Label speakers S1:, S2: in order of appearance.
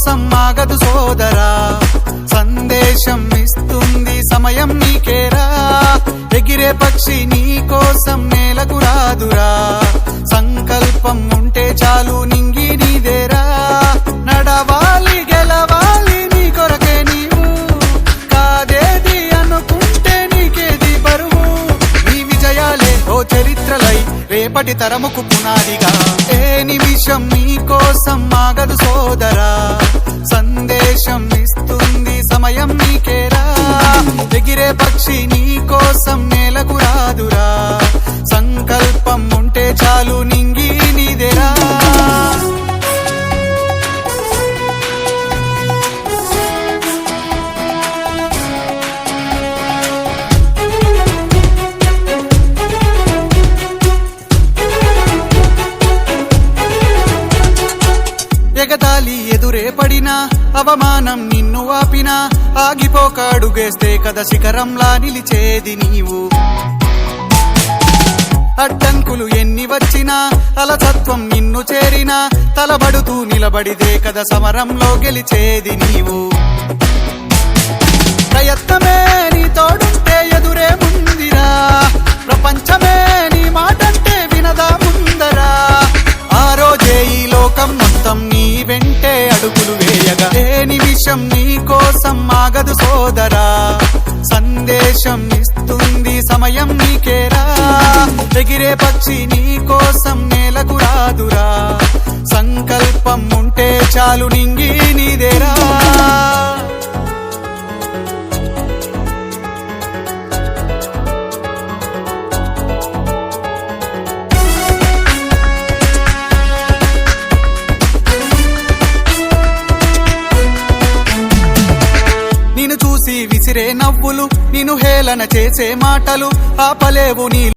S1: కోసం ఆగదు సోదరా, సందేశం ఇస్తుంది సమయం నీకేరా. ఎగిరే పక్షి నీ కోసం నేలకు రాదురా, సంకల్పం ఉంటే చాలు నింగి నీదేరా. నడవాలి గెలవాలి నీ కొరకే నీవు, కాదేది అనుకుంటే నీకేది బరువు. నీ విజయాలే ఓ చరిత్రలై రేపటి తరముకు పునాదిగా. ఏ నిమిషం నీ కోసం ఆగదు సోదరా, సందేశం ఇస్తుంది సమయం నీకేరా. ఎగిరే పక్షి నీ కోసం నేలకు రాదురా, సంకల్పం ఉంటే చాలు నింగి నీదేరా. ఎగతాళి ఎదురే పడినా, అవమానం నిన్ను ఆపినా, ఆగిపోక అడుగేస్తే కదా శిఖరంలా నిలిచేది నీవు. అడ్డంకులు ఎన్ని వచ్చినా, అలసత్వం నిన్ను చేరినా, తలబడుతూ నిలబడితే కదా సమరంలో గెలిచేది నీవు. ప్రయత్నమే నీ తోడుంటే ఎదురే ముందిరా, ప్రపంచమే నీ మాటంటే వినదా ముందరా. ఆ రోజే ఈ లోకం మొత్తం నీ వెంటే అడుగులు వేయగా. ఏ నిమిషం నీ కోసం ఆగదు సోదరా, సందేశం ఇస్తుంది సమయం నీకేరా. ఎగిరే పక్షి నీ కోసం నేలకు రాదురా, సంకల్పం ఉంటే చాలు నింగి నీదేరా. నిన్ను చూసి విసిరే నవ్వులు, నిన్ను హేళన చేసే మాటలు ఆపలేవు నీ